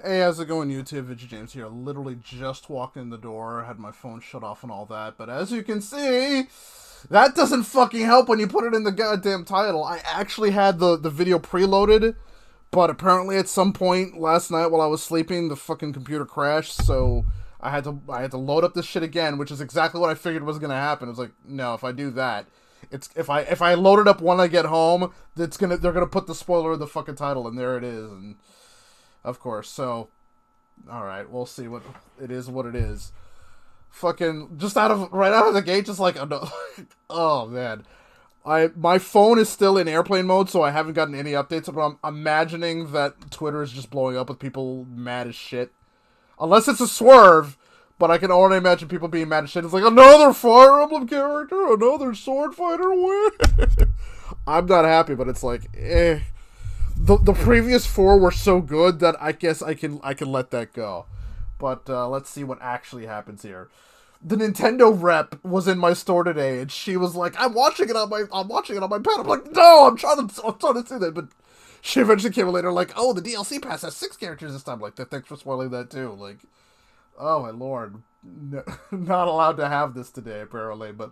Hey, how's it going, YouTube? It's James here. Literally just walked in the door, had my phone shut off and all that, but as you can see, that doesn't fucking help when you put it in the goddamn title. I actually had the video preloaded, but apparently at some point last night while I was sleeping, the fucking computer crashed, so I had to load up this shit again, which is exactly what I figured was gonna happen. It was like, no, if I do that, it's if I load it up when I get home, they're gonna put the spoiler of the fucking title, and there it is, and of course, so, alright, we'll see what it is, Fucking, just right out of the gate, just like, oh, man. My phone is still in airplane mode, so I haven't gotten any updates, but I'm imagining that Twitter is just blowing up with people mad as shit. Unless it's a swerve, but I can already imagine people being mad as shit. It's like, another Fire Emblem character, another sword fighter win. I'm not happy, but it's like, eh. The previous four were so good that I guess I can let that go. But let's see what actually happens here. The Nintendo rep was in my store today, and she was like, I'm watching it on my pad." I'm like, no, I'm trying to see that, but she eventually came later, like, oh, the DLC pass has 6 characters this time. Like, thanks for spoiling that too. Like, oh my lord, no, not allowed to have this today apparently. But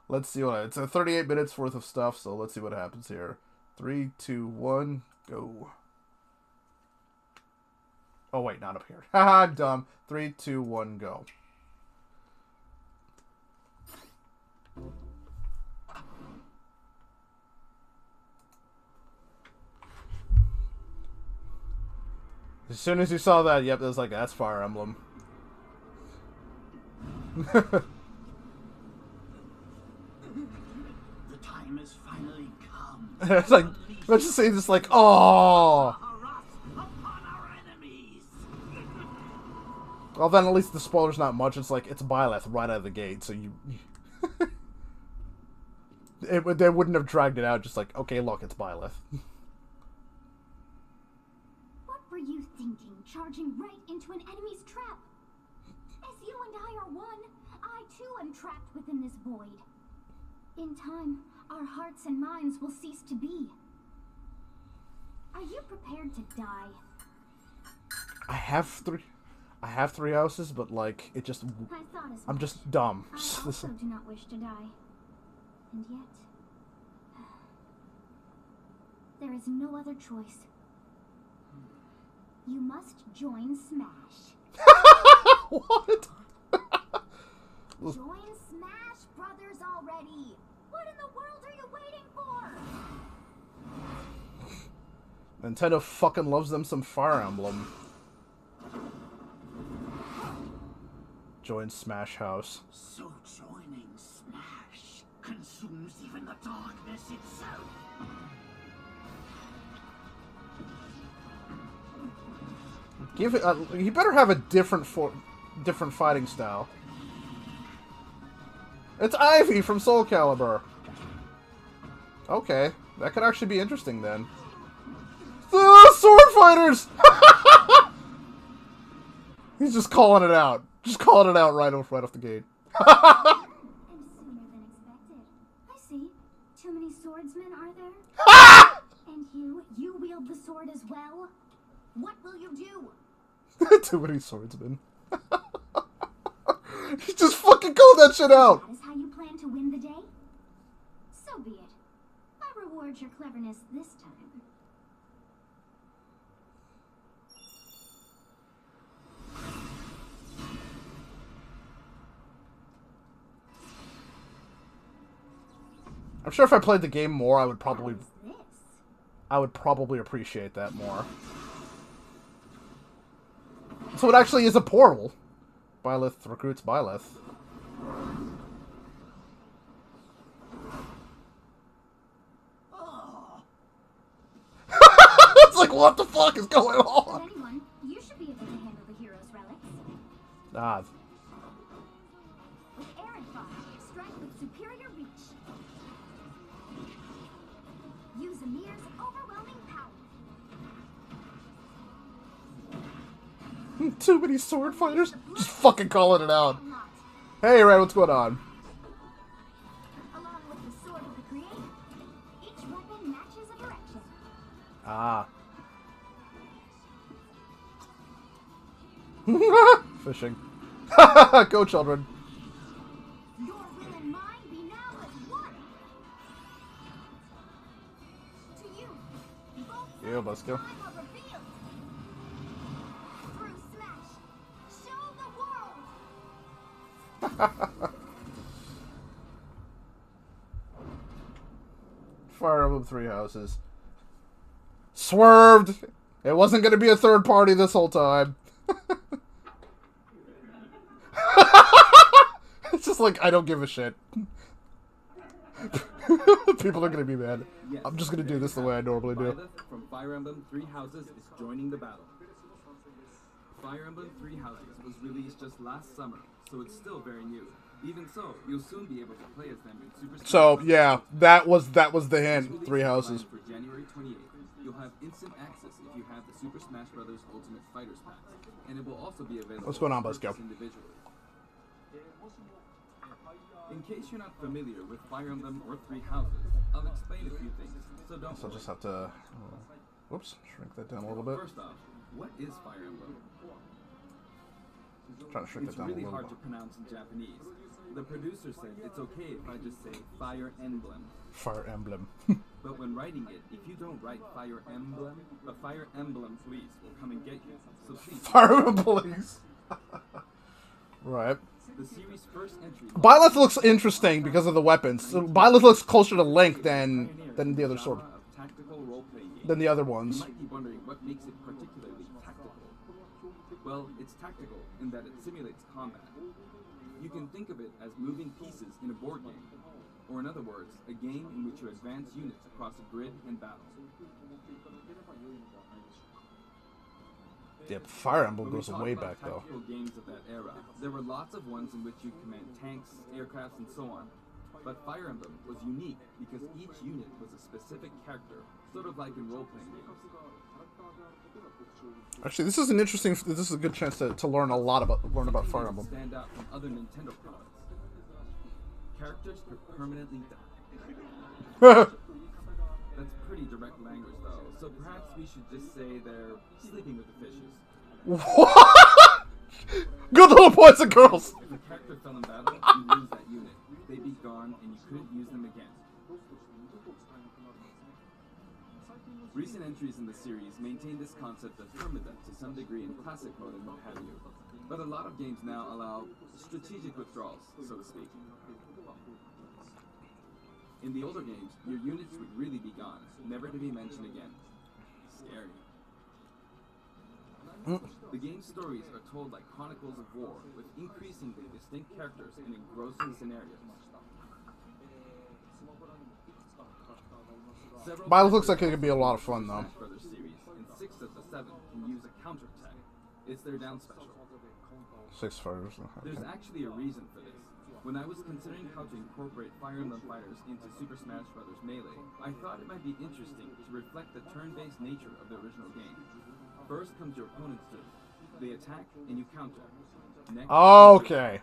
let's see it's a 38 minutes worth of stuff. So let's see what happens here. 3, 2, 1. Go. Oh, wait, not up here. Haha, I'm dumb. 3, 2, 1, go. As soon as you saw that, yep, it was like, that's Fire Emblem. The time has finally come. It's like, let's just say this, like, oh. Well, then at least the spoiler's not much. It's like, it's Byleth right out of the gate, so you... they wouldn't have dragged it out, just like, okay, look, it's Byleth. What were you thinking, charging right into an enemy's trap? As you and I are one, I too am trapped within this void. In time, our hearts and minds will cease to be. Are you prepared to die? I have three houses, but like it just I'm just dumb. I also do not wish to die. And yet there is no other choice. You must join Smash. What? Join Smash Brothers already. What in the world are you waiting for? Nintendo fucking loves them some Fire Emblem. Join Smash House. So joining Smash consumes even the darkness itself. Give it. He better have a different fighting style. It's Ivy from Soul Calibur. Okay, that could actually be interesting then. The sword fighters. He's just calling it out. Just calling it out right off the gate. And sooner than expected. I see. Too many swordsmen, are there? And you wield the sword as well? What will you do? Too many swordsmen. He just fucking called that shit out. That is how you plan to win the day? So be it. I reward your cleverness this time. I'm sure if I played the game more, I would probably How is this? appreciate that more. So it actually is a portal. Byleth recruits Byleth. Oh. It's like, what the fuck is going on? But anyone, you should be able to handle the hero's relics. Ah. With Arid Fire, strike with superior reach. Use Amir's overwhelming power. Too many sword fighters? Just fucking calling it out. Hey, Red, what's going on? Along with the sword of the creator, each weapon matches a direction. Ah. Fishing. Go, children. Your will and mine be now as one. To you, both Yeah, let's go. sides are revealed. Through Smash, show the world. Fire Emblem Three Houses. Swerved! It wasn't going to be a third party this whole time. It's just like, I don't give a shit. People are going to be mad. Yes, I'm just going to do this the way I normally do. Violet from Fire Emblem Three Houses is joining the battle. Fire Emblem Three Houses was released just last summer, so it's still very new. Even so, you'll soon be able to play as them in Super Smash So, Bros. yeah, that was the Its hint. release Three is Houses. planned for January 28th. You'll have instant access if you have the Super Smash Bros. Ultimate Fighters Pack, and it will also be available What's going on, to Buzzkill? purchase individually. In case you're not familiar with Fire Emblem or Three Houses, I'll explain a few things, so don't So I'll worry. just have to... Whoops, shrink that down a little bit. First off, what is Fire Emblem? Trying to shrink It's that down a really little hard bit. to pronounce in Japanese. The producer said it's okay if I just say Fire Emblem. Fire Emblem. But when writing it, if you don't write Fire Emblem, the Fire Emblem police will come and get you. So please. Fire Emblem Police. Right. The series' first entry. Byleth looks interesting because of the weapons. So Byleth looks closer to Link than the other sword. Genre of tactical role-playing games. Than the other You ones. might be wondering what makes it particularly tactical. Well, it's tactical in that it simulates combat. You can think of it as moving pieces in a board game, or in other words, a game in which you advance units across a grid and battle. Yeah, Fire Emblem When we goes talk way about back though. tactical games of that era, there were lots of ones in which you command tanks, aircrafts, and so on. But Fire Emblem was unique because each unit was a specific character, sort of like in role-playing games. Actually, this is an interesting. This is a good chance to learn a lot about Fire Something Emblem. that stand out from other Nintendo products. Characters could permanently die. That's pretty direct language, though. So perhaps we should just say they're sleeping with the fishes. What? Good little boys and girls. If a character fell in battle, you lose that unit. They'd be gone, and you couldn't use them again. Recent entries in the series maintain this concept of permadeath to some degree in classic mode and what have you. But a lot of games now allow strategic withdrawals, so to speak. In the older games, your units would really be gone, never to be mentioned again. Scary. The game's stories are told like chronicles of war, with increasingly distinct characters and engrossing scenarios. Byleth looks like it could be a lot of fun though. Smash Brothers series, and 6 of the 7 can use a counterattack. It's their down special. 6 fighters. Okay. There's actually a reason for this. When I was considering how to incorporate Fire Emblem Fighters into Super Smash Bros. Melee, I thought it might be interesting to reflect the turn-based nature of the original game. First comes your opponent's team. They attack and you counter. Next, Okay.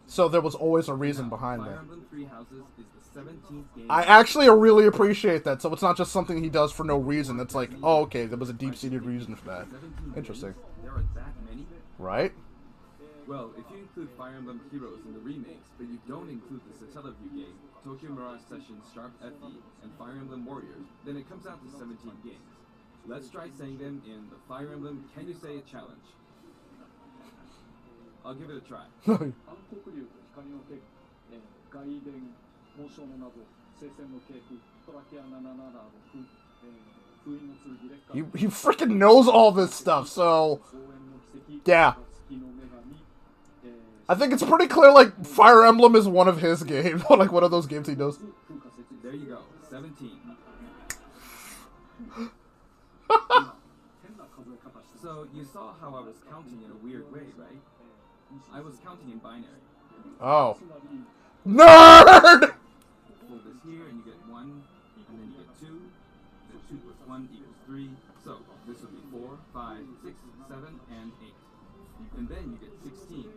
So there was always a reason behind Fire that. Emblem Three Houses is the 17th game. I actually really appreciate that. So it's not just something he does for no reason. It's like, oh, okay, there was a deep-seated reason for that. 17 Interesting. games? There are that many? Right? Well, if you include Fire Emblem Heroes in the remakes, but you don't include the Satellaview game, Tokyo Mirage Sessions Sharp FE, and Fire Emblem Warriors, then it comes out to 17 games. Let's try saying them in the Fire Emblem Can You Say It challenge. I'll give it a try. 暗黒竜と光の手、外伝、紋章の謎、聖戦の系譜、トラキア776、封印の剣劣化 he freaking knows all this stuff. So 増援の奇跡、 yeah, 月の女神、 I think it's pretty clear. Like Fire Emblem is one of his games, like one of those games he does. 風化説 There you go, 17. 変な数え方して So, you saw how I was counting in a weird way, right? I was counting in binary. Oh, つまり nerd! Pull this here and you get 1, and then you get 2, then 2 plus 1 equals 3. So, this would be 4, 5, 6, 7, and 8. And then you get 16.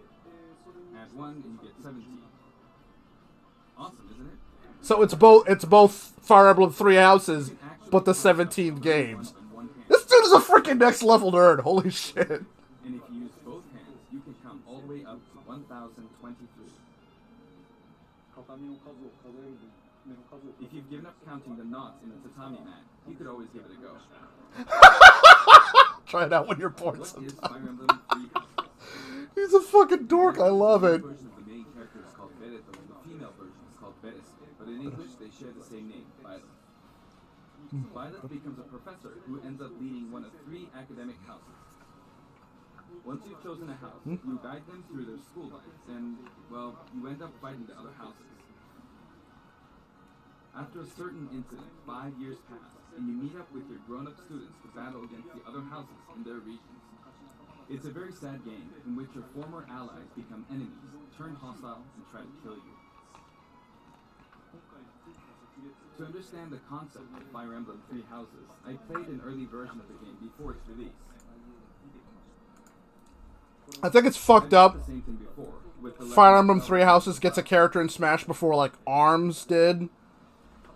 Add 1 and you get 17. Awesome, isn't it? So it's both Fire Emblem Three Houses, but the 17 games. In one hand. This dude dude is a freaking next level nerd. Holy shit. And if you use both hands, you can count all the way up to 1,023. If you've given up counting the knots in a tatami mat, you could always give it a go. Try it out when you're bored What is sometime. Fire Emblem Three Houses? He's a fucking dork. I love it. The version of the main character is called Bereto, and the female version is called Beres, but in English they share the same name, Violet. Violet becomes a professor who ends up leading one of 3 academic houses. Once you've chosen a house, you guide them through their school life, and, well, you end up fighting the other houses. After a certain incident, 5 years pass, and you meet up with your grown-up students to battle against the other houses in their regions. It's a very sad game in which your former allies become enemies, turn hostile, and try to kill you. To understand the concept of Fire Emblem Three Houses, I played an early version of the game before its release. I think it's fucked I up. did the same thing before, with the Fire Legend Emblem of Three Zelda, Houses gets a character in Smash before, like, ARMS did.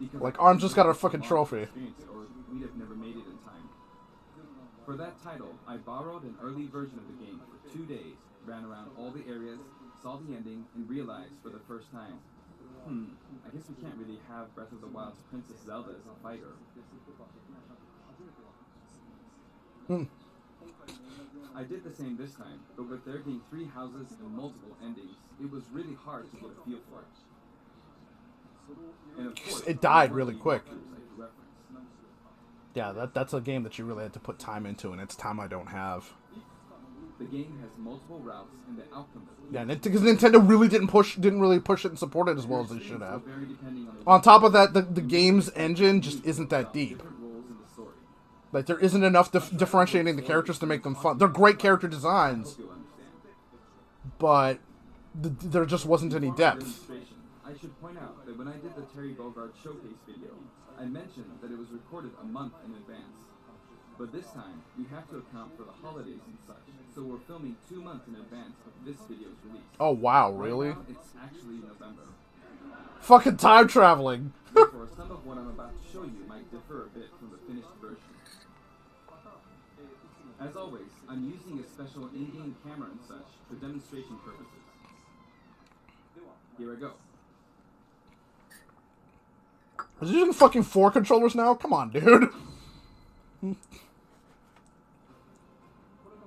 because like, I Arms just got a couldn't fucking long trophy. experience it, or we'd have never made it in time. For that title, I borrowed an early version of the game for 2 days, ran around all the areas, saw the ending, and realized for the first time, I guess we can't really have Breath of the Wild's Princess Zelda as a fighter. I did the same this time, but with there being 3 houses and multiple endings, it was really hard to get a feel for it. And of course, It died there were really the quick. walkthroughs I could reference. Yeah, that's a game that you really had to put time into, and it's time I don't have. The game has multiple routes, and the outcome of Yeah, because Nintendo really didn't really push it and support it as well as they should have. vary depending on On top of that, the game's engine just isn't that deep. different roles in the story. Like, there isn't enough differentiating the characters to make them fun. They're great character designs, You'll understand. but there just wasn't any depth. Demonstration. I should point out that when I did the Terry Bogard showcase video, I mentioned that it was recorded a month in advance. But this time, we have to account for the holidays and such, so we're filming 2 months in advance of this video's release. Oh, wow, Right really? now, it's actually November. Fucking time traveling. Therefore, some of what I'm about to show you might differ a bit from the finished version. As always, I'm using a special in-game camera and such for demonstration purposes. Here I go. Is he using fucking 4 controllers now? Come on, dude.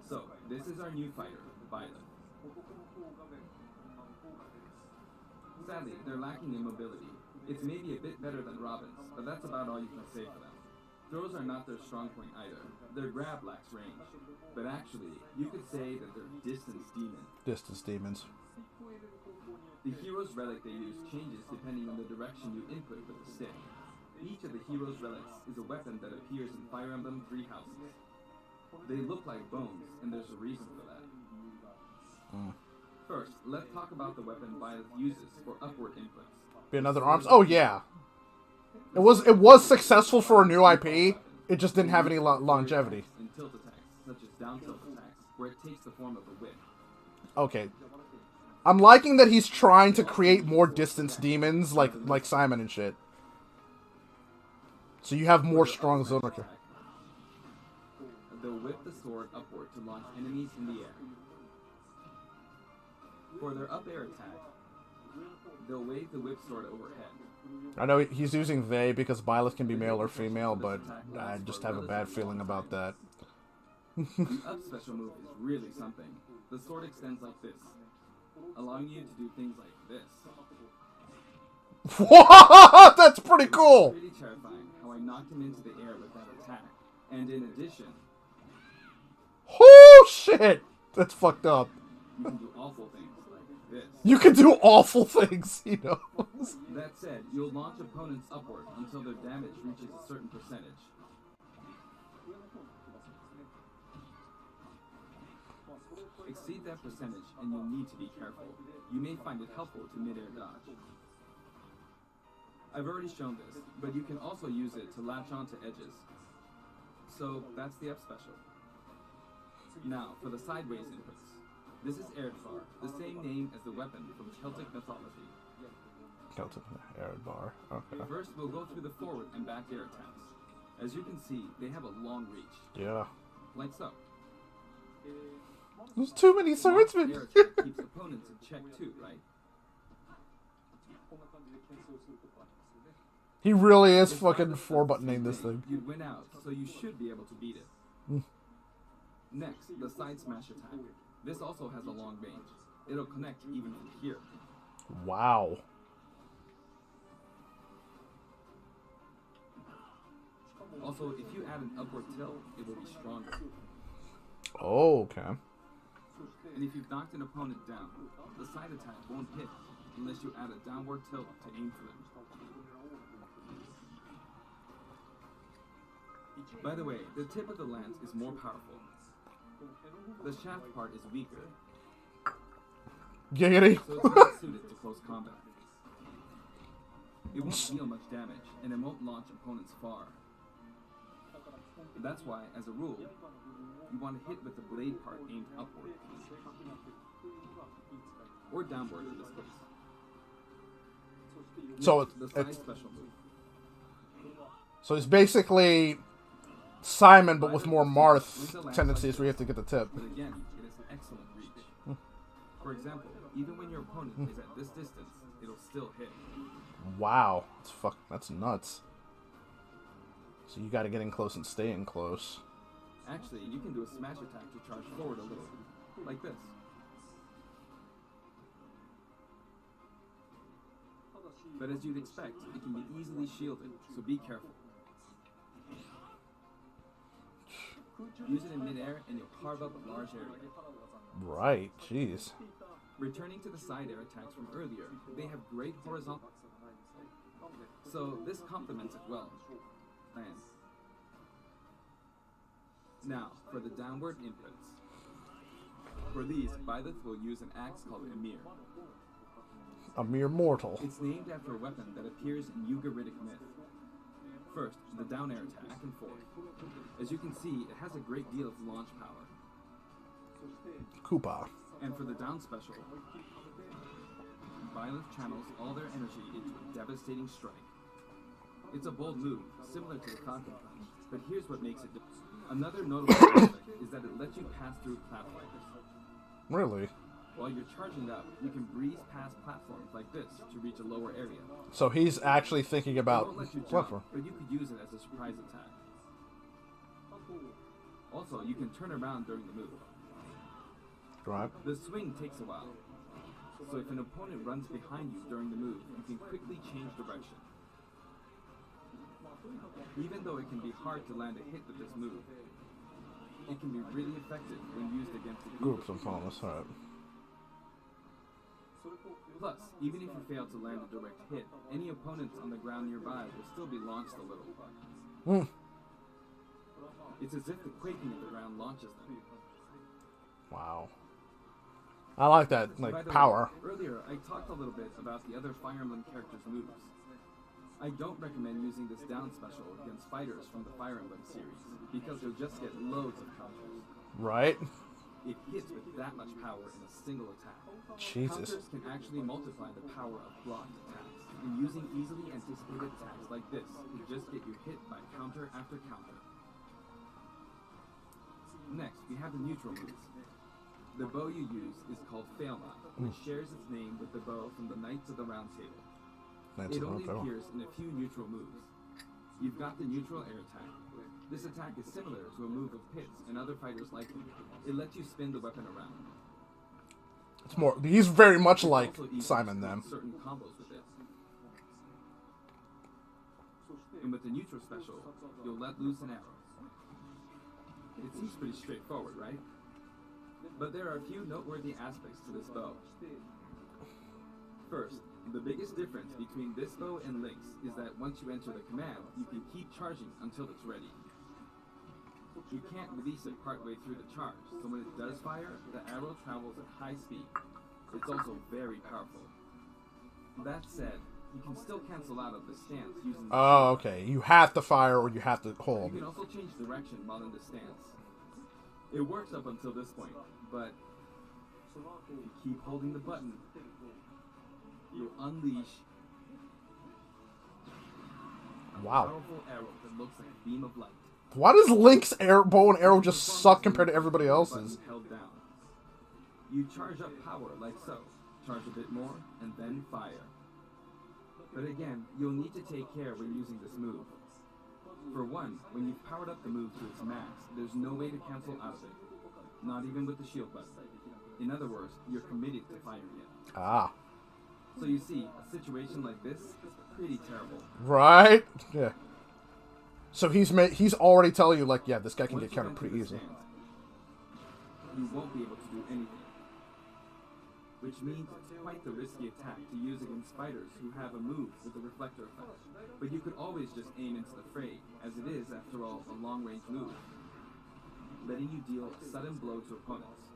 So, this is our new fighter, Violet. Sadly, they're lacking in mobility. It's maybe a bit better than Robin's, but that's about all you can say for them. Throws are not their strong point either. Their grab lacks range. But actually, you could say that they're distance demons. Distance demons. The hero's relic they use changes depending on the direction you input with the stick. Each of the hero's relics is a weapon that appears in Fire Emblem Three Houses. They look like bones, and there's a reason for that. First, let's talk about the weapon Violet uses for upward inputs. Be another ARMS. Oh, yeah. It was successful for a new IP. It just didn't have any longevity. In tilt attacks, such as down tilt attacks, where it takes the form of a whip. Okay. I'm liking that he's trying to create more distance demons, like Simon and shit. So you have more strong zone. Okay. They'll whip the sword upward to launch enemies in the air. For their up air attack, they'll wave the whip sword overhead. I know he's using they because Byleth can be male or female, but I just have a bad feeling about that. The up special move is really something. The sword extends like this, allowing you to do things like this. What? That's pretty cool. It's pretty terrifying how I knocked him into the air with that attack. And in addition, Oh shit! That's fucked up. you can do awful things like this. You can do awful things, you know. That said, you'll launch opponents upward until their damage reaches a certain percentage. Exceed that percentage and you'll need to be careful. You may find it helpful to mid-air dodge. I've already shown this, but you can also use it to latch onto edges. So that's the up special. Now, for the sideways inputs. This is Erdvar, the same name as the weapon from Celtic mythology. Celtic air bar. Okay. First, we'll go through the forward and back air attacks. As you can see, they have a long reach, Yeah. like so. There's too many swordsmen. Air attack keeps opponents in check too, right? He really is fucking 4-buttoning this thing. You'd win out, so you should be able to beat it. Next, the side smash attack. This also has a long range. It'll connect even from here. Wow. Also, if you add an upward tilt, it will be stronger. Oh, okay. And if you've knocked an opponent down, the side attack won't hit unless you add a downward tilt to aim for them. By the way, the tip of the lance is more powerful. The shaft part is weaker, Giggity. so it's not suited to close combat. It won't deal much damage, and it won't launch opponents far. That's why, as a rule, you want to hit with the blade part aimed upward. Or downward in this case. So Next, the side special move. So it's basically Simon, but with more Marth tendencies where you have to get the tip. But again, it is excellent reach. For example, even when your opponent is at this distance, it'll still hit. Wow. That's nuts. So you gotta get in close and stay in close. Actually, you can do a smash attack to charge forward a little, like this. But as you'd expect, it can be easily shielded, so be careful. Use it in midair and you'll carve up a large area. Right, jeez. Returning to the side air attacks from earlier, they have great horizontal, so this complements it well. And now, for the downward inputs. For these, Byleth will use an axe called Emir. A mere mortal. It's named after a weapon that appears in Ugaritic myth. First, the down air attack back and forth. As you can see, it has a great deal of launch power. Koopa. And for the down special, Byleth channels all their energy into a devastating strike. It's a bold move, similar to the Falcon Punch, but here's what makes it different. Another notable aspect is that it lets you pass through platforms. Really? While you're charging up, you can breeze past platforms like this to reach a lower area. So he's actually thinking It about won't let you jump, platform. but you could use it as a surprise attack. Also, you can turn around during the move. Right. The swing takes a while, so if an opponent runs behind you during the move, you can quickly change direction. Even though it can be hard to land a hit with this move, it can be really effective when used against a group Groups of opponents, alright. Plus, even if you fail to land a direct hit, any opponents on the ground nearby will still be launched a little. It's as if the quaking of the ground launches them. Wow. I like that, By like, the power. way, earlier I talked a little bit about the other Fire Emblem characters' moves. I don't recommend using this down special against fighters from the Fire Emblem series, because you'll just get loads of counters. Right? It hits with that much power in a single attack. Jesus. Counters can actually multiply the power of blocked attacks, and using easily anticipated attacks like this can just get you hit by counter after counter. Next, we have the neutral moves. The bow you use is called Failma, which shares its name with the bow from the Knights of the Round Table. It only appears in a few neutral moves. You've got the neutral air attack. This attack is similar to a move of Pit's and other fighters like him. It lets you spin the weapon around. It's more. He's very much like Also easy Simon to then. do certain combos with it. And with the neutral special, you'll let loose an arrow. It seems pretty straightforward, right? But there are a few noteworthy aspects to this bow. First, the biggest difference between this bow and Link's is that once you enter the command, you can keep charging until it's ready. You can't release it partway through the charge, so when it does fire, the arrow travels at high speed. It's also very powerful. That said, you can still cancel out of the stance using the Oh, okay. You have to fire or you have to hold. You can also change direction while in the stance. It works up until this point, but if you keep holding the button, you'll unleash Wow. powerful arrow that looks like a beam of light. Why does Link's bow and arrow just suck compared to everybody else's? Held down. You charge up power like so. Charge a bit more, and then fire. But again, you'll need to take care when using this move. For one, when you've powered up the move to its max, there's no way to cancel out of it. Not even with the shield button. In other words, you're committed to firing it. Ah. So you see, a situation like this is pretty terrible. Right? Yeah. So he's already telling you, like, yeah, this guy can get countered pretty easily. You won't be able to do anything. Which means it's quite the risky attack to use against fighters who have a move with a reflector effect. But you could always just aim into the fray, as it is, after all, a long-range move, letting you deal a sudden blow to opponents.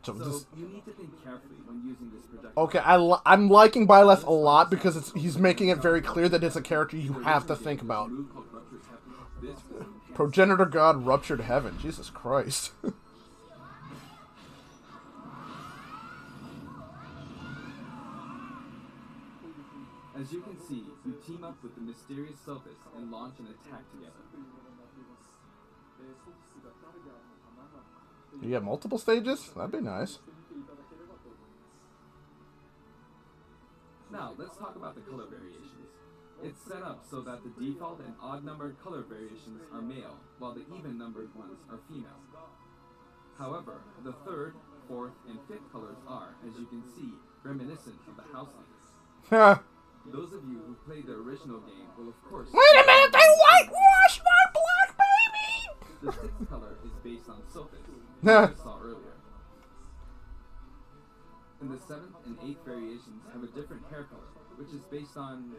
So you need to think carefully when using this projectile. Okay, I'm liking Byleth a lot because he's making it very clear that it's a character you have to think about. Progenitor God Ruptured Heaven. Jesus Christ. As you can see, you team up with the mysterious Sophist and launch an attack together. You get multiple stages? That'd be nice. Now, let's talk about the color variations. It's set up so that the default and odd-numbered color variations are male, while the even-numbered ones are female. However, the third, fourth, and fifth colors are, as you can see, reminiscent of the house leaders. Those of you who played the original game will, of course... Wait a minute! They whitewashed my black baby! The sixth color is based on Sophist, as you saw earlier. And the seventh and eighth variations have a different hair color, which is based on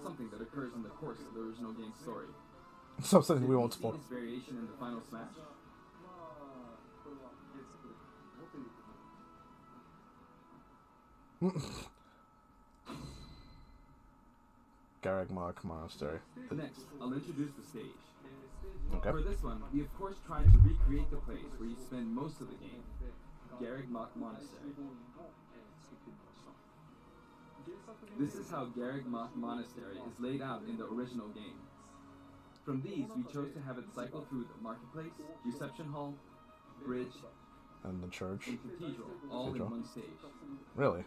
something that occurs in the course of the original game's story. Something we won't Did you spoil. see this variation in the final Smash? Garreg Mach Monastery. Next, I'll introduce the stage. Okay. For this one, we of course tried to recreate the place where you spend most of the game, Garreg Mach Monastery. This is how Garreg Mach Monastery is laid out in the original game. From these, we chose to have it cycle through the marketplace, reception hall, bridge, And the church. and cathedral, all in one stage. Really?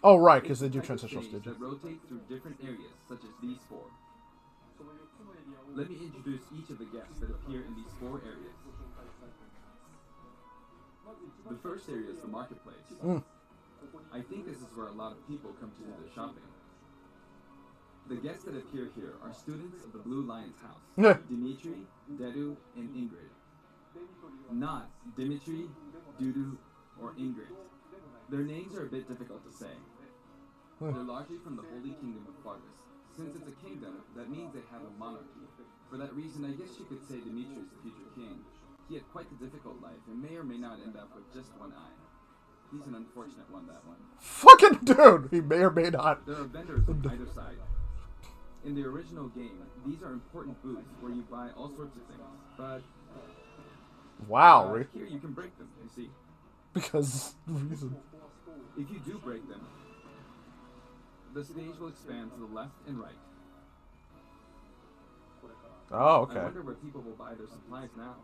Oh, right, because they do It's the type of transitional stage stages. that rotate through different areas, such as these four. Let me introduce each of the guests that appear in these four areas. The first area is the marketplace. I think this is where a lot of people come to do their shopping. The guests that appear here are students of the Blue Lion's house. Dimitri, Dedu, and Ingrid. Not Dimitri, Dudu, or Ingrid. Their names are a bit difficult to say. They're largely from the Holy Kingdom of Fargus. Since it's a kingdom, that means they have a monarchy. For that reason, I guess you could say Dimitri is the future king. He had quite a difficult life and may or may not end up with just one eye. He's an unfortunate one, that one. Fucking dude! He may or may not. There are vendors on either side. In the original game, these are important booths where you buy all sorts of things, but... Wow, Rick. here you can break them, you see. Because reason. If you do break them, the stage will expand to the left and right. Oh, I okay. wonder where people will buy their supplies now.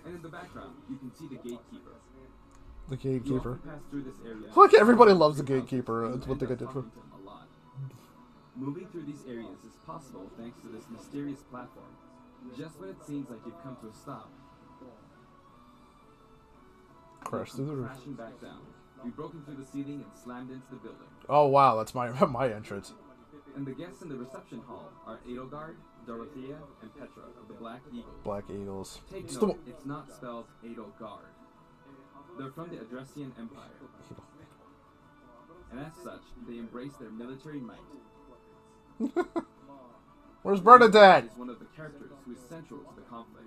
And in the background, you can see the gatekeeper. The You gatekeeper. often pass through this area. Like, everybody loves the gatekeeper. That's what they End did up for. talking to him a lot. Moving through these areas is possible thanks to this mysterious platform. Just when it seems like you've come to a stop, Crash through the roof. crashing back down. You've broken through the ceiling and slammed into the building. Oh, wow, that's my my entrance. And the guests in the reception hall are Edelgard, Dorothea, and Petra of the Black Eagles. Black Eagles. Take It's note, it's not spelled Edelgard. They're from the Adressian Empire. And as such, they embrace their military might. Where's Bernadette? Is one of the characters who is central to the conflict.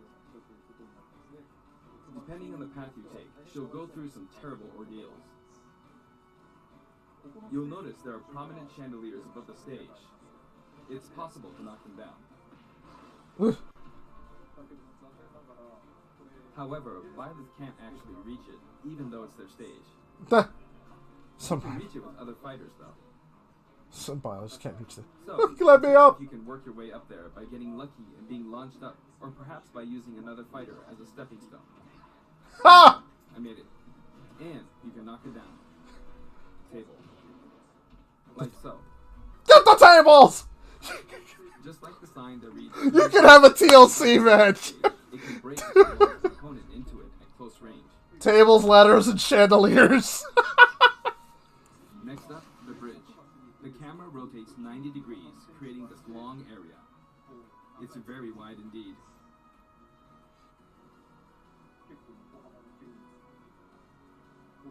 Depending on the path you take, she'll go through some terrible ordeals. You'll notice there are prominent chandeliers above the stage. It's possible to knock them down. However, Violet can't actually reach it, even though it's their stage. You can reach it with other fighters, though. Senpai, I just can't reach the... So, Let me up! you can work your way up there by getting lucky and being launched up, or perhaps by using another fighter as a stepping stone. Ha! I made it. And you can knock it down. Table. Like so. Get the tables! Just like the sign that reads... You can have a TLC match! It can break the opponent into it at close range. Tables, ladders, and chandeliers. Next up, the bridge. The camera rotates 90 degrees, creating this long area. It's very wide indeed.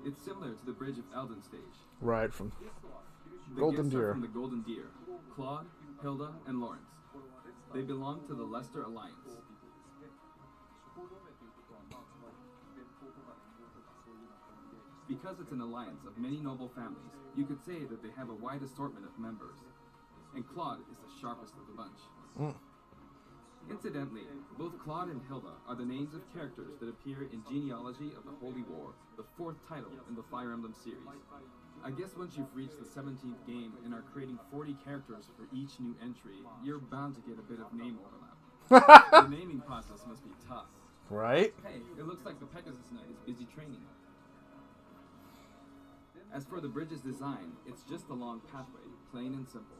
It's similar to the bridge of Elden Stage. Right, from The Golden guests are Deer. from the Golden Deer. Claude, Hilda, and Lawrence. They belong to the Leicester Alliance. Because it's an alliance of many noble families, you could say that they have a wide assortment of members. And Claude is the sharpest of the bunch. Mm. Incidentally, both Claude and Hilda are the names of characters that appear in Genealogy of the Holy War, the 4th title in the Fire Emblem series. I guess once you've reached the 17th game and are creating 40 characters for each new entry, you're bound to get a bit of name overlap. The naming process must be tough. Right? Hey, it looks like the Pegasus Knight is busy training. As for the bridge's design, it's just a long pathway, plain and simple.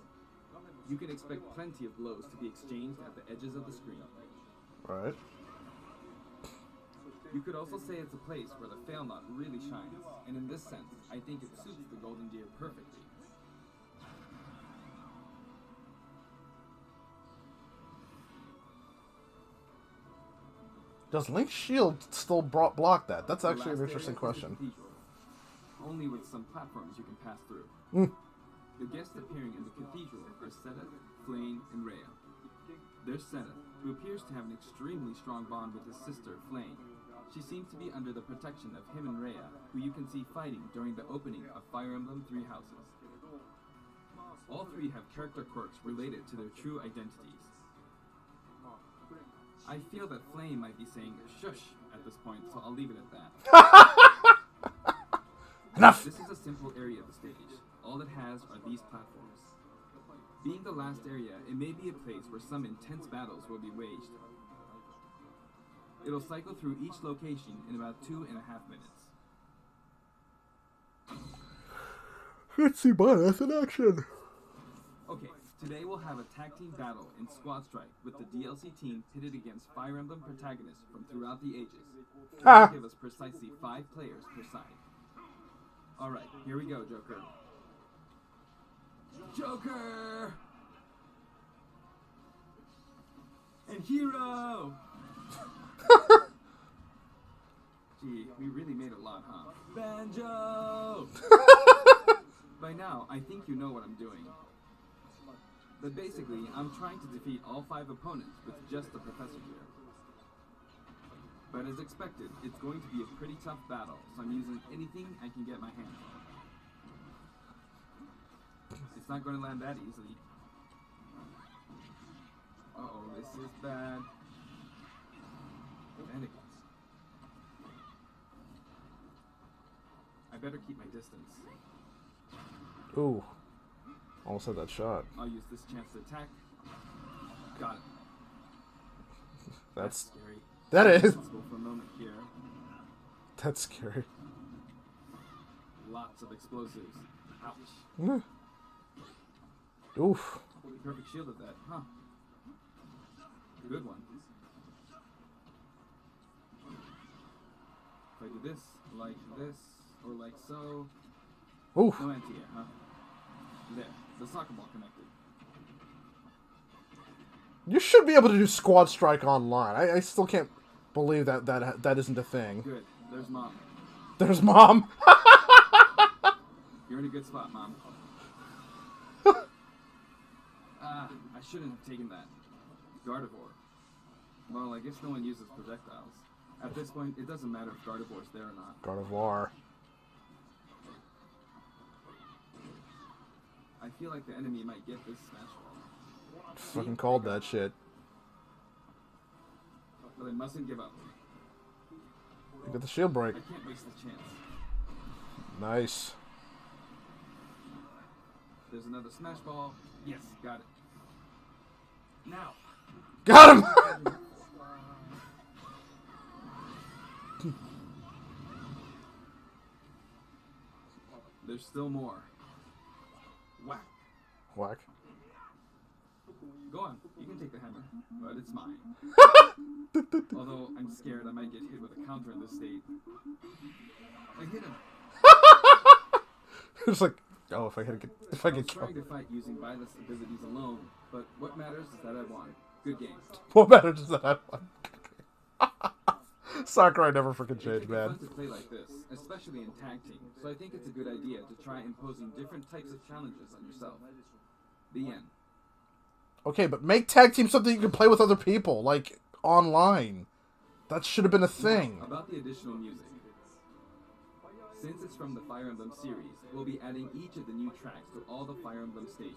You can expect plenty of blows to be exchanged at the edges of the screen. Right. You could also say it's a place where the fail knot really shines, and in this sense, I think it suits the Golden Deer perfectly. Does Link's shield still block that? That's The actually an last interesting area is the question. cathedral, only with some platforms you can pass through. Mm. The guests appearing in the cathedral are Seta, Flame, and Rhea. There's Seta, who appears to have an extremely strong bond with his sister, Flame. She seems to be under the protection of him and Rhea, who you can see fighting during the opening of Fire Emblem Three Houses. All three have character quirks related to their true identities. I feel that Flame might be saying shush at this point, so I'll leave it at that. Enough! This is a simple area of the stage. All it has are these platforms. Being the last area, it may be a place where some intense battles will be waged. It'll cycle through each location in about 2.5 minutes. Let's see Badass in action. Okay, today we'll have a tag team battle in Squad Strike with the DLC team pitted against Fire Emblem protagonists from throughout the ages. Ah. That'll give us precisely 5 players per side. Alright, here we go, Joker. Joker! And Hero! Gee, we really made a lot, huh? Banjo! By now, I think you know what I'm doing. But basically, I'm trying to defeat all 5 opponents with just the professor here. But as expected, it's going to be a pretty tough battle, so I'm using anything I can get my hands on. It's not going to land that easily. Uh-oh, this is bad. Mannequins. I better keep my distance. Ooh. Almost had that shot. I'll use this chance to attack. Got it. That's scary. that is. Responsible for a moment here. That's scary. Lots of explosives. Ouch. Mm. Oof. Perfect shield of that, huh? Good one. If I do this, or like so. Oof. No anti-air, huh? There, the soccer ball connected. You should be able to do Squad Strike online. I still can't believe that isn't a thing. Good, there's Mom. There's Mom. You're in a good spot, Mom. I shouldn't have taken that. Gardevoir. Well, I guess no one uses projectiles. At this point, it doesn't matter if Gardevoir's there or not. God of War. I feel like the enemy might get this smash ball. Fucking called that shit. But I mustn't give up. You got the shield break. I can't waste the chance. Nice. There's another smash ball. Yes, got it. Now. Got him! There's still more. Whack. Whack. Go on, you can take the hammer, but it's mine. Although I'm scared I might get hit with a counter in this state. I hit him. It's like, oh, if I get I was killed. trying to fight using violence abilities alone, but what matters is that I won. Good game. What matters is that I won. Sakurai never freaking It's changed, man. fun to play like this, especially in tag team, so I think it's a good idea to try imposing different types of challenges on yourself. The end. Okay, but make tag team something you can play with other people, like online. That should have been a thing. About the additional music. Since it's from the Fire Emblem series, we'll be adding each of the new tracks to all the Fire Emblem stages.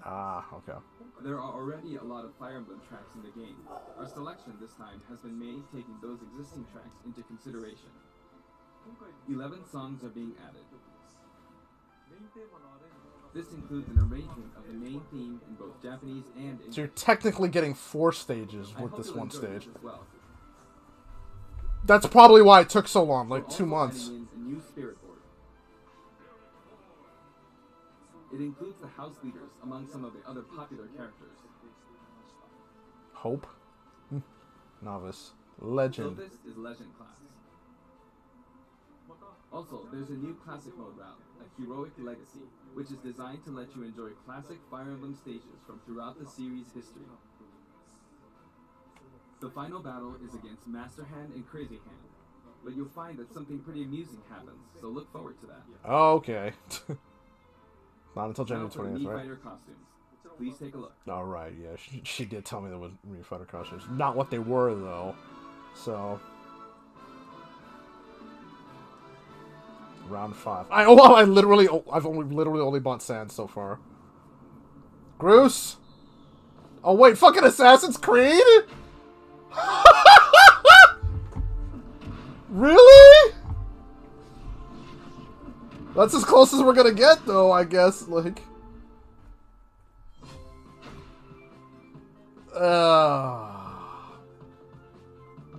Ah, okay. There are already a lot of Fire Emblem tracks in the game. Our selection this time has been made taking those existing tracks into consideration. 11 songs are being added. This includes an arrangement of the main theme in both Japanese and English. So you're technically getting 4 stages I with hope this you'll one enjoy stage. this as well. That's probably why it took so long, like We're 2 also months. adding in a new spirit board. It includes the house leaders among some of the other popular characters. Hope? Novice. So Legend. this is Legend class. Also, there's a new classic mode route, a Heroic Legacy, which is designed to let you enjoy classic Fire Emblem stages from throughout the series' history. The final battle is against Master Hand and Crazy Hand, but you'll find that something pretty amusing happens, so look forward to that. Oh, okay. Not until Now January for the 20th, Mii right? Fighter costumes. Please take a look. Alright, yeah. She did tell me there was Mii Fighter costumes. Not what they were, though. So... Round 5. I've literally only bought Sand so far. Groose? Oh wait, fucking Assassin's Creed? Really? That's as close as we're gonna get, though, I guess, like...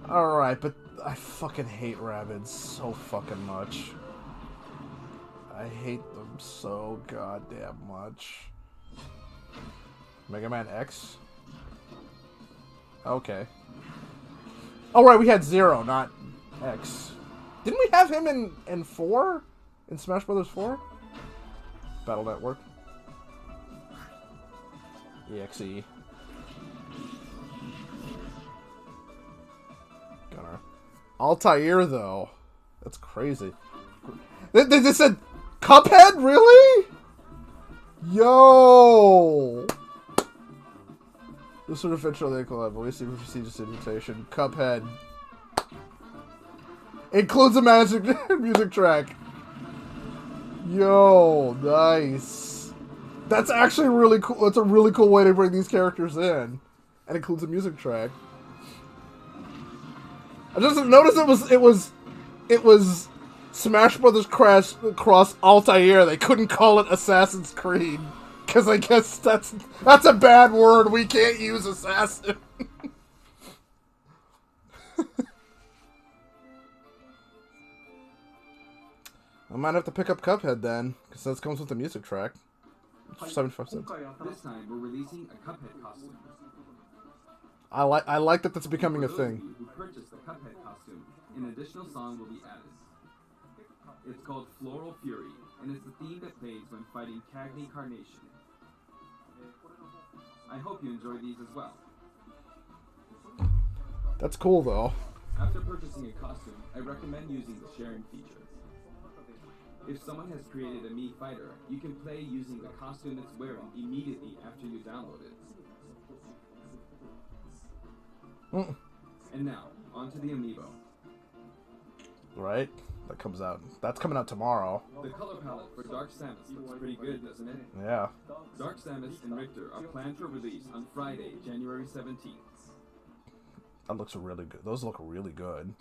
Alright, but I fucking hate rabbits so fucking much. I hate them so goddamn much. Mega Man X? Okay. Oh, right, we had 0, not X. Didn't we have him in 4? In Smash Brothers 4? Battle Network. EXE. Gunner. Altair, though. That's crazy. They said Cuphead? Really? Yo! This sort of eventual they collab. We see prestigious invitation. Cuphead. Includes a music track. Yo, nice. That's actually really cool. That's a really cool way to bring these characters in. And includes a music track. I just noticed it was Smash Brothers cross Altair. They couldn't call it Assassin's Creed. Because I guess that's a bad word. We can't use assassin. I might have to pick up Cuphead then, because that comes with the music track. 75 cents. This time, we're releasing a Cuphead costume. I like that that's becoming a For those of thing. you who purchased the Cuphead costume, an additional song will be added. It's called Floral Fury, and it's the theme that plays when fighting Cagney Carnation. I hope you enjoy these as well. That's cool though. After purchasing a costume, I recommend using the sharing feature. If someone has created a Mii Fighter, you can play using the costume it's wearing immediately after you download it. And now, onto the amiibo. Right? That comes out. That's coming out tomorrow. The color palette for Dark Samus looks pretty good, doesn't it? Yeah. Dark Samus and Richter are planned for release on Friday, January 17th. That looks really good. Those look really good.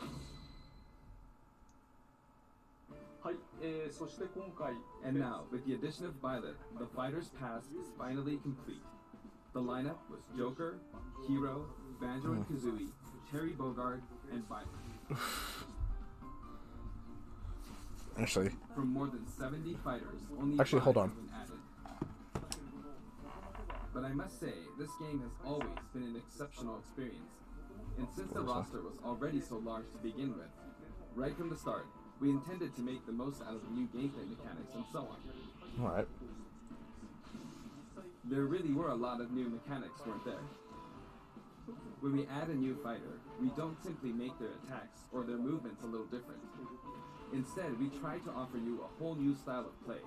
はい、そして今回 And now, with the addition of Violet, the Fighters Pass is finally complete. The lineup was Joker, Hero, Banjo and Kazooie, Terry Bogard, and Violet. Actually, From more than 70 fighters, only Actually, 5 hold on. have been added. But I must say, this game has always been an exceptional experience. And since the roster was already so large to begin with, right from the start, we intended to make the most out of the new gameplay mechanics and so on. alright. There really were a lot of new mechanics, weren't there? When we add a new fighter, we don't simply make their attacks or their movements a little different. Instead, we try to offer you a whole new style of play.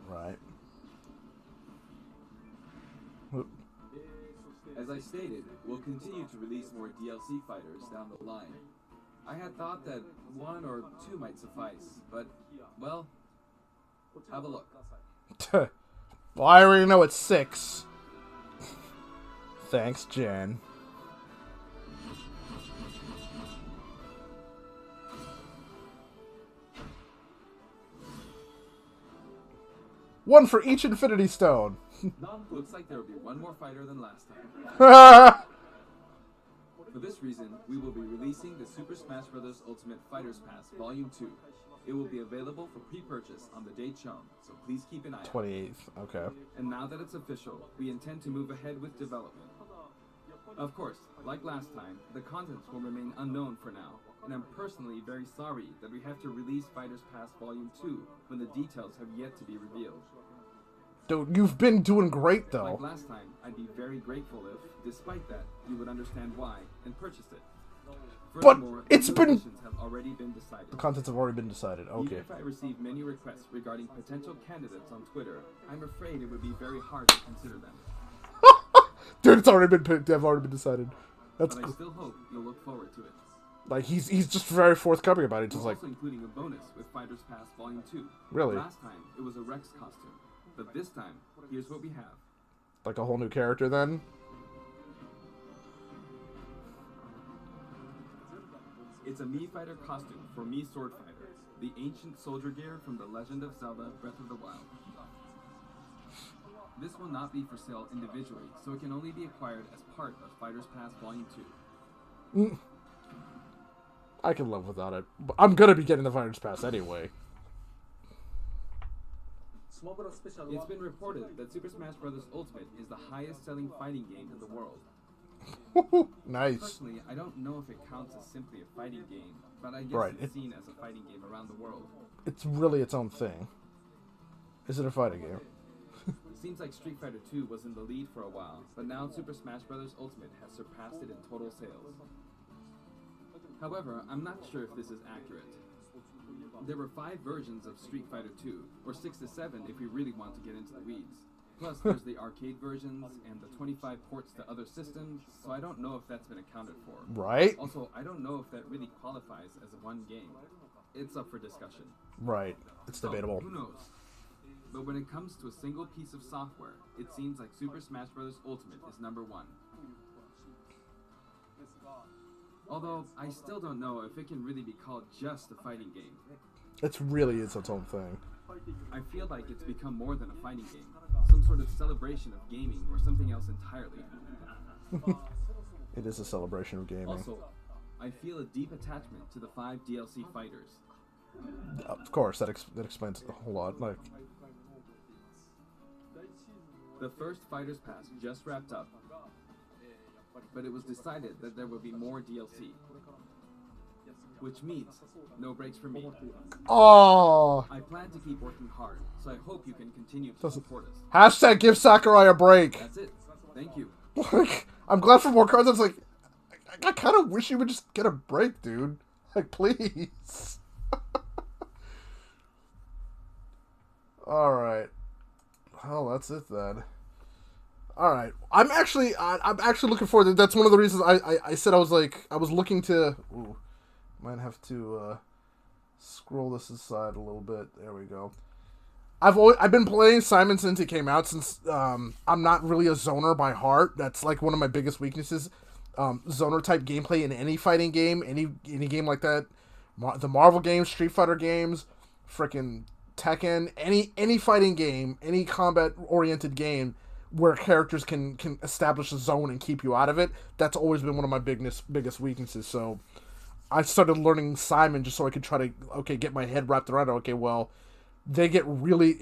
Right. As I stated, we'll continue to release more DLC fighters down the line. I had thought that 1 or 2 might suffice, but, well, have a look. Well, I already know it's 6. Thanks, Jen. One for each Infinity Stone. Looks like there will be 1 more fighter than last time. For this reason, we will be releasing the Super Smash Bros. Ultimate Fighters Pass Volume 2. It will be available for pre-purchase on the date shown, so please keep an eye out. 28th, okay. And now that it's official, we intend to move ahead with development. Of course, like last time, the contents will remain unknown for now, and I'm personally very sorry that we have to release Fighters Pass Volume 2 when the details have yet to be revealed. Dude, you've been doing great, Like though. last time, I'd be very grateful if, despite that, you would understand why and purchase it. But Furthermore, it's new been... additions have already been decided. The contents have already been decided, Even okay. if I receive many requests regarding potential candidates on Twitter, I'm afraid it would be very hard to consider them. Dude, it's already been picked. They've already been decided. That's But I cool. still hope you'll look forward to it. Like, he's just very forthcoming about it. Just We're like, also including a bonus with Fighters Pass Volume 2. Really? Last time, it was a Rex costume. But this time, here's what we have. like a whole new character then? It's a Mii Fighter costume for Mii Sword Fighter, the ancient soldier gear from The Legend of Zelda Breath of the Wild. This will not be for sale individually, so it can only be acquired as part of Fighters Pass Volume 2. I can live without it. But I'm gonna be getting the Fighters Pass anyway. It's been reported that Super Smash Bros. Ultimate is the highest-selling fighting game in the world. Nice. Personally, I don't know if it counts as simply a fighting game, but I guess Right, it's seen as a fighting game around the world. It's really its own thing. Is it a fighting game? Seems like Street Fighter 2 was in the lead for a while, but now Super Smash Bros. Ultimate has surpassed it in total sales. However, I'm not sure if this is accurate. There were 5 versions of Street Fighter 2, or 6 to 7 if we really want to get into the weeds. Plus, there's the arcade versions and the 25 ports to other systems, so I don't know if that's been accounted for. Right? Also, I don't know if that really qualifies as one game. It's up for discussion. Right. It's debatable. Who knows? But when it comes to a single piece of software, it seems like Super Smash Bros. Ultimate is number 1. Although, I still don't know if it can really be called just a fighting game. It's really its own thing. I feel like it's become more than a fighting game. Some sort of celebration of gaming or something else entirely. It is a celebration of gaming. Also, I feel a deep attachment to the 5 DLC fighters. Of course, that explains a whole lot. Like, The first Fighters Pass just wrapped up, but it was decided that there will be more DLC. Which means no breaks for me. oh, I plan to keep working hard, so I hope you can continue to Doesn't- support us. hashtag give Sakurai a break. That's it. Thank you. Like, I'm glad for more cards. I was like, I kind of wish you would just get a break, dude. Like, please. All right. Well, that's it then. All right. I'm actually looking forward to. That's one of the reasons I said I was looking to. Ooh, might have to scroll this aside a little bit. There we go. I've been playing Simon since it came out. Since I'm not really a zoner by heart. That's like one of my biggest weaknesses. Zoner type gameplay in any fighting game, any game like that, The Marvel games, Street Fighter games, freaking Tekken, any fighting game, any combat oriented game where characters can establish a zone and keep you out of it. That's always been one of my biggest weaknesses. So I started learning Simon just so I could try to get my head wrapped around it. Okay, well, things get really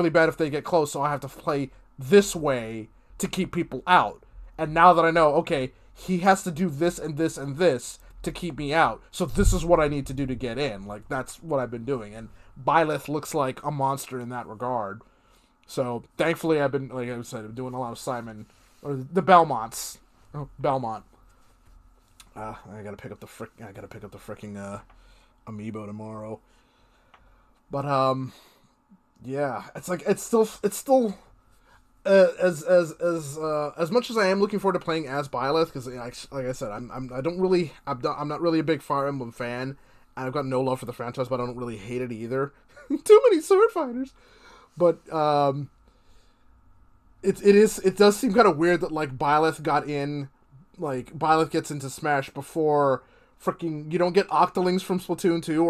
bad if they get close, so I have to play this way to keep people out. And now that I know, okay, he has to do this and this and this to keep me out, so this is what I need to do to get in. Like, that's what I've been doing, and Byleth looks like a monster in that regard. So thankfully, I've been, like I said, I'm doing a lot of Simon or the Belmonts. Oh, Belmont. I gotta pick up the freaking amiibo tomorrow. But yeah, it's still as much as I am looking forward to playing as Byleth, because like I said, I'm not really a big Fire Emblem fan, and I've got no love for the franchise, but I don't really hate it either. Too many sword fighters, but it does seem kind of weird that like Byleth gets into Smash before freaking you don't get Octolings from Splatoon 2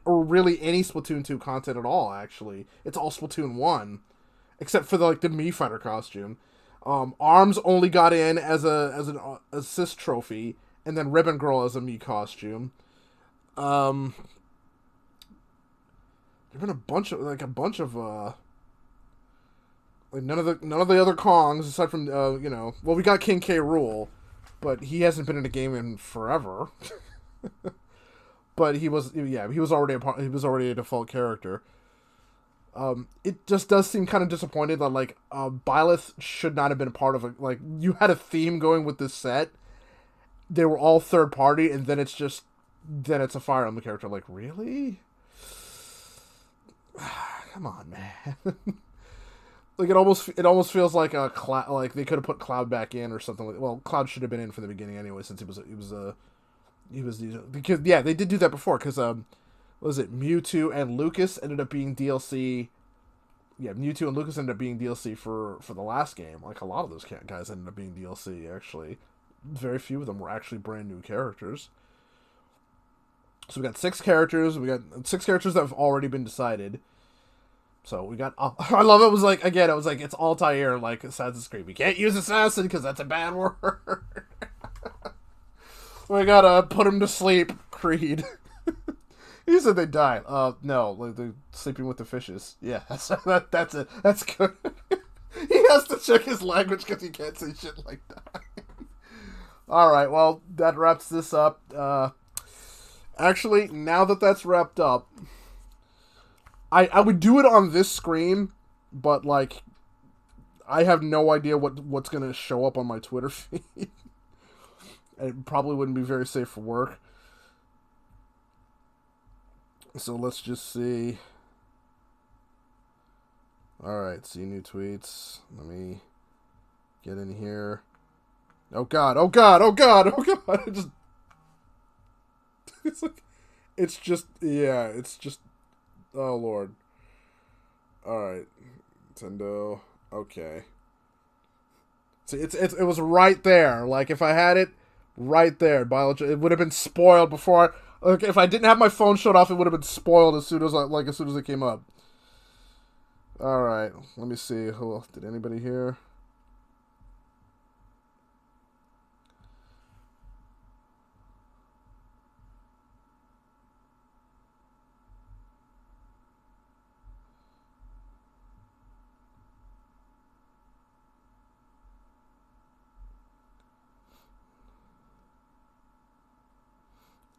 or really any Splatoon 2 content at all. Actually, it's all Splatoon 1. Except for the Mii Fighter costume. Arms only got in as an assist trophy, and then Ribbon Girl as a Mii costume. There've been a bunch of none of the other Kongs aside from we got King K. Rool, but he hasn't been in a game in forever. But he was already a default character. It just does seem kind of disappointed that Byleth should not have been a part of it. Like, you had a theme going with this set. They were all third party, and then it's a Fire Emblem character. Like, really? Come on, man. Like, it almost feels like like they could have put Cloud back in or something. Well, Cloud should have been in from the beginning anyway, since because they did do that before, because was it Mewtwo and Lucas ended up being DLC? Yeah, Mewtwo and Lucas ended up being DLC for the last game. Like, a lot of those guys ended up being DLC, actually. Very few of them were actually brand new characters. So we got 6 characters. We got 6 characters that have already been decided. So we got... I love it. It was like, again, it's Altair, like Assassin's Creed. We can't use Assassin because that's a bad word. We gotta put him to sleep, Creed. You said they died. No, like they're sleeping with the fishes. Yeah, that's it. That's good. He has to check his language because he can't say shit like that. All right, well, that wraps this up. Actually, now that that's wrapped up, I would do it on this screen, but like, I have no idea what's gonna show up on my Twitter feed. It probably wouldn't be very safe for work. So let's just see. Alright, see new tweets. Let me get in here. Oh god, oh god, oh god, oh god. It's just, oh lord. Alright. Nintendo. Okay. See, it was right there. Like, if I had it right there, biology, it would have been spoiled before okay, if I didn't have my phone shut off, it would have been spoiled as soon as it came up. All right, let me see. Who else? Did anybody hear?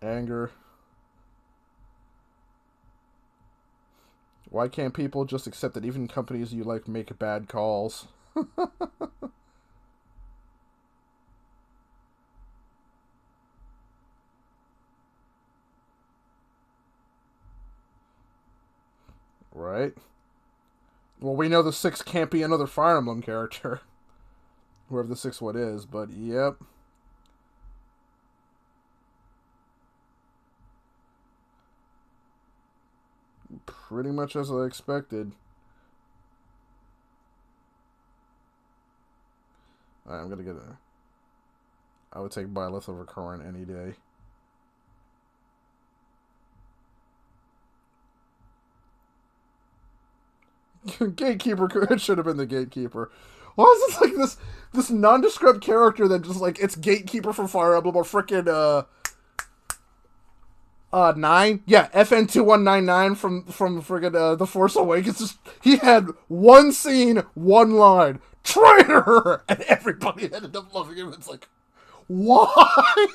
Anger. Why can't people just accept that even companies you like make bad calls? Right? Well, we know the 6 can't be another Fire Emblem character. Whoever the 6th one is, but yep. Pretty much as I expected. Alright, I'm gonna get it. I would take Byleth over Corrin any day. Gatekeeper. It should have been the gatekeeper. Why is this like this nondescript character that just like it's gatekeeper from Fire Emblem or frickin' 9? Yeah, FN2199 from friggin' The Force Awakens. Just, he had one scene, one line, traitor, and everybody ended up loving him. It's like, why?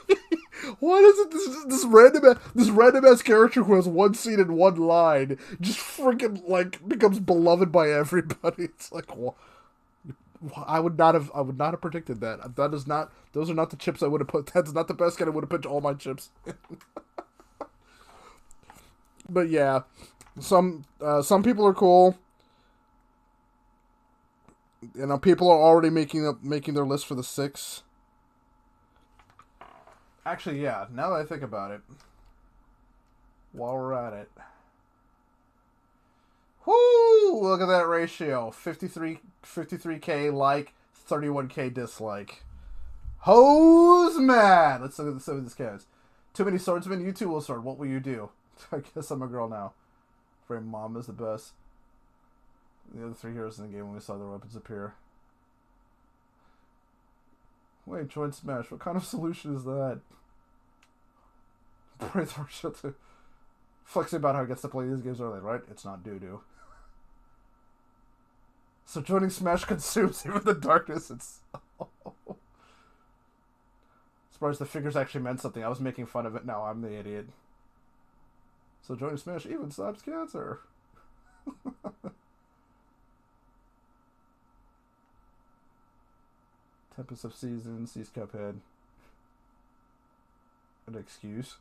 Why does it this random ass character who has one scene and one line just freaking like becomes beloved by everybody? It's like, I would not have predicted that. Those are not the chips I would have put. That's not the best kind I would have put all my chips in. But yeah, some people are cool. You know, people are already making their list for the 6. Actually, yeah, now that I think about it, while we're at it. Whoo! Look at that ratio. 53k like, 31k dislike. Hose man! Let's look at some of this guys. Too many swordsmen, you too will sword. What will you do? I guess I'm a girl now. Frame mom is the best. The other 3 heroes in the game when we saw their weapons appear. Wait, join Smash. What kind of solution is that? Flexing about how he gets to play these games early, right? It's not doo-doo. So joining Smash consumes even the darkness. It's... Surprised the figures actually meant something. I was making fun of it. No, I'm the idiot. So joining Smash even stops cancer. Tempest of Seasons, Seas Cuphead. An excuse.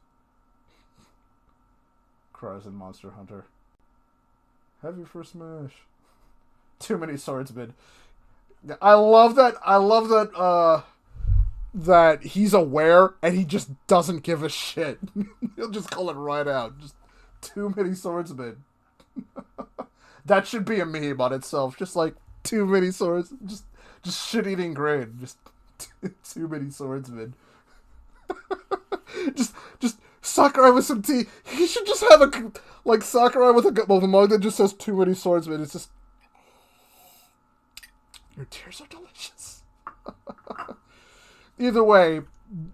Cries in Monster Hunter. Have you for Smash? Too many swordsmen. I love that. That he's aware and he just doesn't give a shit. He'll just call it right out. Just too many swordsmen. That should be a meme on itself. Just like too many swords. Just shit-eating grain. Just too many swordsmen. just Sakurai with some tea. He should just have a Sakurai with a mug that just says too many swordsmen. It's just your tears are delicious. Either way,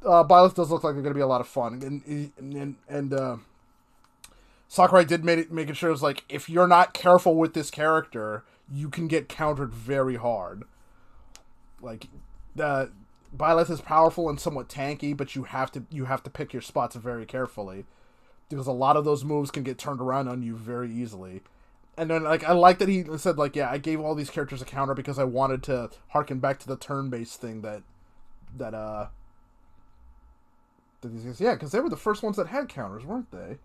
Byleth does look like they're going to be a lot of fun, and Sakurai did make sure it's like if you're not careful with this character, you can get countered very hard. Like Byleth is powerful and somewhat tanky, but you have to pick your spots very carefully because a lot of those moves can get turned around on you very easily. And then, like, I like that he said, like, yeah, I gave all these characters a counter because I wanted to harken back to the turn-based thing that these guys, yeah, because they were the first ones that had counters, weren't they?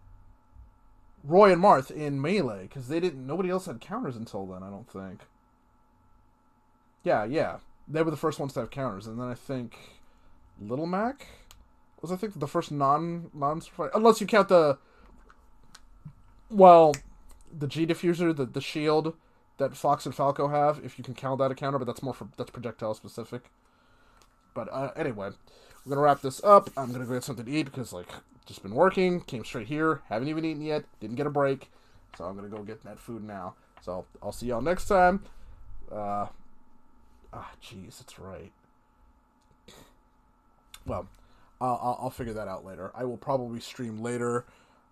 Roy and Marth in Melee, because nobody else had counters until then, I don't think. Yeah, they were the first ones to have counters, and then I think Little Mac was, I think, the first non-fighter, unless you count the G diffuser, the shield that Fox and Falco have, if you can count that a counter, but that's projectile specific. But anyway, we're gonna wrap this up. I'm gonna go get something to eat because just been working, came straight here, haven't even eaten yet, didn't get a break, so I'm gonna go get that food now. So I'll see y'all next time. Jeez, that's right. Well, I'll figure that out later. I will probably stream later.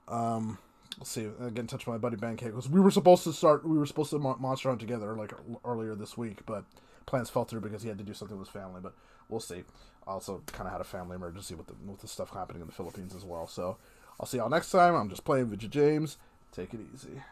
We'll see. I'll get in touch with my buddy Bancake because we were supposed to Monster Hunt together earlier this week, but plans fell through because he had to do something with his family. But we'll see. I also kind of had a family emergency with the stuff happening in the Philippines as well. So I'll see y'all next time. I'm just playing Vidya James. Take it easy.